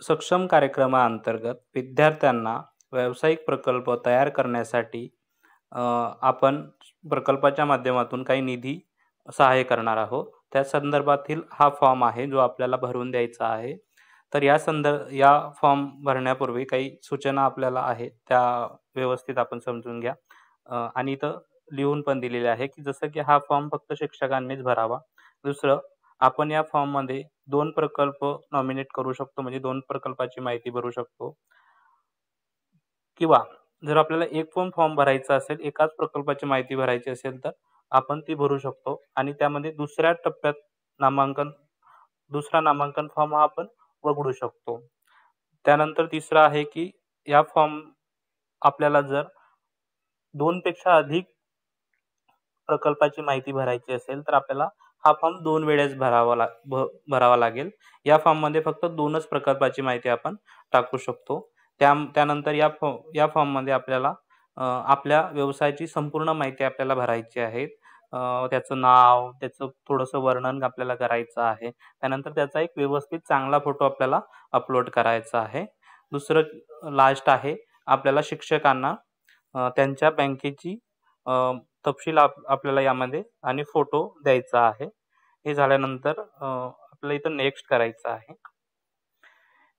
सक्षम कार्यक्रमाअंतर्गत विद्यार्थ्यांना व्यावसायिक प्रकल्प तयार करण्यासाठी आपण प्रकल्पाच्या माध्यमातून काही निधी सहाय्य करणार आहोत. त्या संदर्भातील हा फॉर्म आहे जो आपल्याला भरून द्यायचा आहे. तर या फॉर्म भरण्यापूर्वी काही सूचना आपल्याला आहेत त्या व्यवस्थित आपण समजून घ्या. आणि इथं लिहून पण दिलेले आहे की जसं की हा फॉर्म फक्त शिक्षकांनीच भरावा. दुसरं, आपण या फॉर्ममध्ये 2 प्रकल्प नॉमिनेट करू शकतो, म्हणजे 2 प्रकल्पाची माहिती भरू शकतो. किंवा जर आपल्याला एक पण फॉर्म भरायचा असेल, एकाच प्रकल्पाची माहिती भरायची असेल, तर आपण ती भरू शकतो आणि त्यामध्ये दुसऱ्या टप्प्यात दुसरा नामांकन फॉर्म हा आपण वगळू शकतो. त्यानंतर तिसरं आहे की या फॉर्म आपल्याला जर 2 पेक्षा अधिक प्रकल्पाची माहिती भरायची असेल, तर आपल्याला हा फॉर्म 2 वेळेस भरावा लागेल. या फॉर्ममध्ये फक्त 2च प्रकल्पाची माहिती आपण टाकू शकतो. त्यानंतर या फॉर्ममध्ये आपल्याला आपल्या व्यवसायाची संपूर्ण माहिती आपल्याला भरायची आहे. त्याचं नाव, त्याचं थोडंसं वर्णन आपल्याला करायचं आहे. त्यानंतर त्याचा एक व्यवस्थित चांगला फोटो आपल्याला अपलोड करायचा आहे. दुसरं लास्ट आहे, आपल्याला शिक्षकांना त्यांच्या बँकेची तपशील आपल्याला यामध्ये आणि फोटो द्यायचा आहे. हे झाल्यानंतर आपल्याला इथं नेक्स्ट करायचं आहे.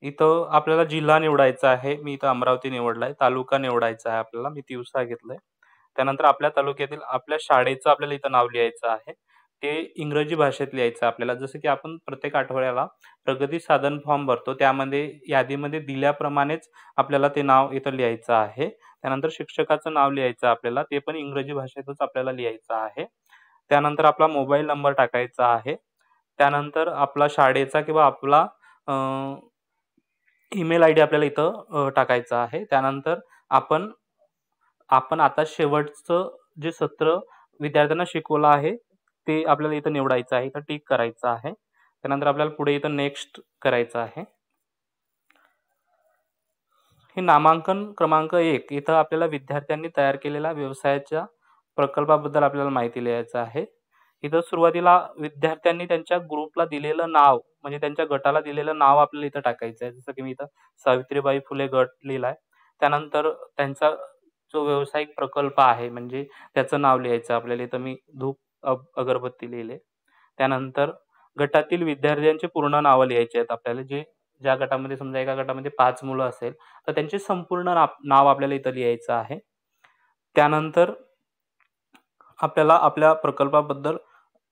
इथं आपल्याला जिल्हा निवडायचा आहे. मी इथं अमरावती निवडलाय. तालुका निवडायचा आहे आपल्याला. मी तिवसा घेतलंय. त्यानंतर आपल्या तालुक्यातील आपल्या शाळेचं आपल्याला इथं नाव लिहायचं आहे. ते इंग्रजी भाषेत लिहायचं आहे आपल्याला. जसं की आपण प्रत्येक आठवड्याला प्रगती साधन फॉर्म भरतो, त्यामध्ये यादीमध्ये दिल्याप्रमाणेच आपल्याला ते नाव इथं लिहायचं आहे. त्यानंतर शिक्षकाचं नाव लिहायचं आपल्याला, ते पण इंग्रजी भाषेतच आपल्याला लिहायचं आहे. त्यानंतर आपला मोबाईल नंबर टाकायचा आहे. त्यानंतर आपला शाळेचा किंवा आपला ईमेल आयडी आपल्याला इथं टाकायचा आहे. त्यानंतर आपण आपण आता शेवटचं जे सत्र विद्यार्थ्यांना शिकवलं आहे, ते आपल्याला इथं निवडायचं आहे. इथं टिक करायचं आहे. त्यानंतर आपल्याला पुढे इथं नेक्स्ट करायचं आहे. हे नामांकन क्रमांक 1 इथं आपल्याला विद्यार्थ्यांनी तयार केलेल्या व्यवसायाच्या प्रकल्पाबद्दल आपल्याला माहिती लिहायचं आहे. इथं सुरुवातीला विद्यार्थ्यांनी त्यांच्या ग्रुपला दिलेलं नाव, म्हणजे त्यांच्या गटाला दिलेलं नाव आपल्याला इथं टाकायचं आहे. जसं की मी इथं सावित्रीबाई फुले गट लिहिलाय. त्यानंतर त्यांचा जो व्यावसायिक प्रकल्प आहे, म्हणजे त्याचं नाव लिहायचं आपल्याला. इथं मी धूप अगरबत्ती लिहिले. त्यानंतर गटातील विद्यार्थ्यांची पूर्ण नावं लिहायची आहेत आपल्याला. ज्या गटामध्ये समजा एका गटामध्ये 5 मुलं असेल, तर त्यांचे संपूर्ण नाव आपल्याला इथं लिहायचं आहे. त्यानंतर आपल्याला आपल्या प्रकल्पाबद्दल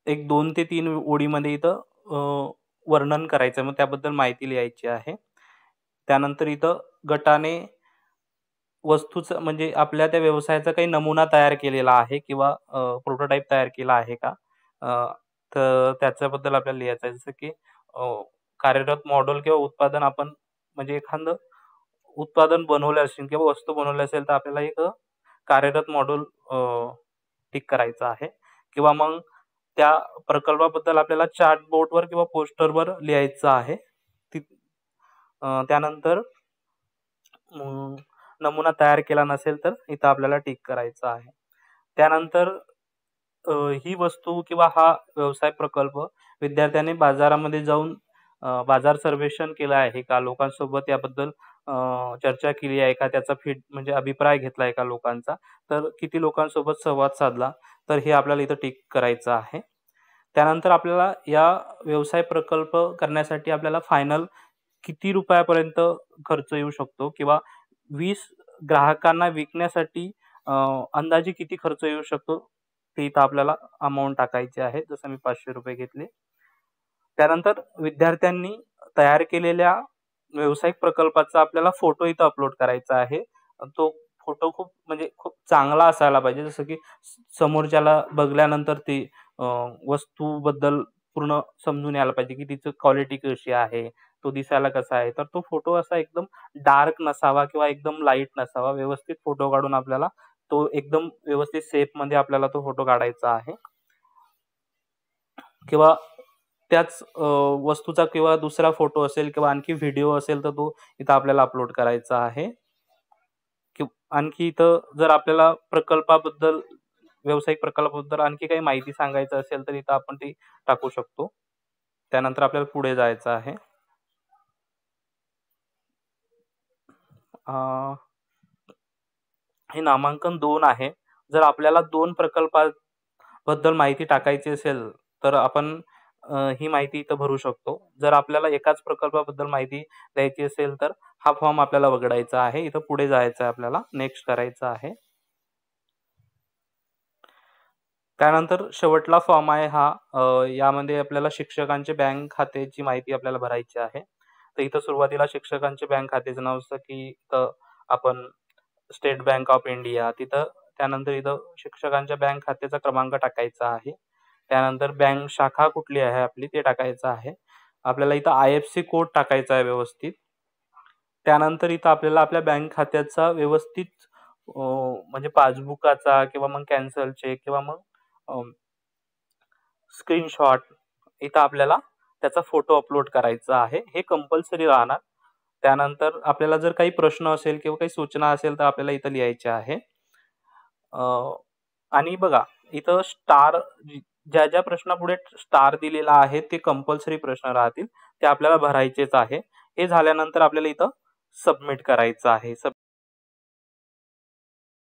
एक 2 ते 3 ओळीमध्ये इथं वर्णन करायचं, मग त्याबद्दल माहिती लिहायची आहे. त्यानंतर इथं गटाने वस्तूचं, म्हणजे आपल्या त्या व्यवसायाचा काही नमुना तयार केलेला आहे किंवा प्रोटोटाइप तयार केला आहे का? तर त्याच्याबद्दल आपल्याला लिहायचं आहे. जसं की कार्यरत मॉडेल किंवा उत्पादन, आपण म्हणजे एखादं उत्पादन बनवलं असेल किंवा वस्तू बनवली असेल, तर आपल्याला एक कार्यरत मॉडेल टिक करायचं आहे. किंवा मग त्या प्रकल्पाबद्दल आपल्याला चार्टबोर्डवर किंवा पोस्टरवर लिहायचं आहे. त्यानंतर नमुना तयार केला नसेल, तर इथं आपल्याला टिक करायचं आहे. त्यानंतर ही वस्तू किंवा हा व्यवसाय प्रकल्प विद्यार्थ्यांनी बाजारामध्ये जाऊन बाजार सर्वेक्षण केलं आहे का? लोकांसोबत याबद्दल चर्चा केली आहे का? त्याचा म्हणजे अभिप्राय घेतला आहे का लोकांचा? तर किती लोकांसोबत संवाद साधला? तर हे आपल्याला इथं टिक करायचं आहे. त्यानंतर आपल्याला या व्यवसाय प्रकल्प करण्यासाठी आपल्याला फायनल किती रुपयापर्यंत खर्च येऊ शकतो, किंवा 20 ग्राहकांना विकण्यासाठी अंदाजे किती खर्च येऊ शकतो, ते इथं आपल्याला अमाउंट टाकायची आहे. जसं मी ₹500 घेतले. त्यानंतर विद्यार्थ्यांनी तयार केलेल्या व्यावसायिक प्रकल्पाचा आपल्याला फोटो इथं अपलोड करायचा आहे. तो फोटो खूप चांगला असायला पाहिजे. जसं की समोरच्याला बघल्यानंतर ती वस्तूबद्दल पूर्ण समजून यायला पाहिजे की तिचं क्वालिटी कशी आहे, तो दिसायला कसा आहे. तर तो फोटो असा एकदम डार्क नसावा किंवा एकदम लाईट नसावा. व्यवस्थित फोटो काढून आपल्याला तो एकदम व्यवस्थित शेपमध्ये आपल्याला तो फोटो काढायचा आहे. किंवा त्याच वस्तूचा किंवा दुसरा फोटो असेल किंवा आणखी व्हिडिओ असेल, तर तो इथं आपल्याला अपलोड करायचा आहे. आणखी इथं जर आपल्याला व्यावसायिक प्रकल्पाबद्दल आणखी काही माहिती सांगायचं असेल, तर इथं आपण ती टाकू शकतो. त्यानंतर आपल्याला पुढे जायचं आहे. हे नामांकन 2 आहे. जर आपल्याला 2 प्रकल्पाबद्दल माहिती टाकायची असेल, तर आपण ही माहिती इथं भरू शकतो. जर आपल्याला एकाच प्रकल्पाबद्दल माहिती द्यायची असेल, तर हा फॉर्म आपल्याला उघडायचा आहे. इथं पुढे जायचं आहे आपल्याला, नेक्स्ट करायचं आहे. त्यानंतर शेवटला फॉर्म आहे हा. यामध्ये आपल्याला शिक्षकांचे बँक खात्याची माहिती आपल्याला भरायची आहे. तर इथं सुरुवातीला शिक्षकांचे बँक खात्याचं नाव असतं, की इथं आपण स्टेट बँक ऑफ इंडिया तिथं त्यानंतर इथं शिक्षकांच्या बँक खात्याचा क्रमांक टाकायचा आहे. त्यानंतर बँक शाखा कुठली आहे आपली ते टाकायचं आहे. आपल्याला इथं IFSC कोड टाकायचा आहे व्यवस्थित. त्यानंतर इथं आपल्याला आपल्या बँक खात्याचा व्यवस्थित म्हणजे पासबुकाचा किंवा मग कॅन्सल चेक किंवा मग स्क्रीनशॉट इथं आपल्याला त्याचा फोटो अपलोड करायचा आहे. हे कंपल्सरी राहणार. त्यानंतर आपल्याला जर काही प्रश्न असेल किंवा काही सूचना असेल तर आपल्याला इथं लिहायच्या आहे. आणि बघा इथं स्टार ज्या प्रश्नापुढे स्टार दिलेला आहे ते कंपल्सरी प्रश्न राहतील. ते आपल्याला भरायचेच आहे. हे झाल्यानंतर आपल्याला इथं सबमिट करायचं आहे.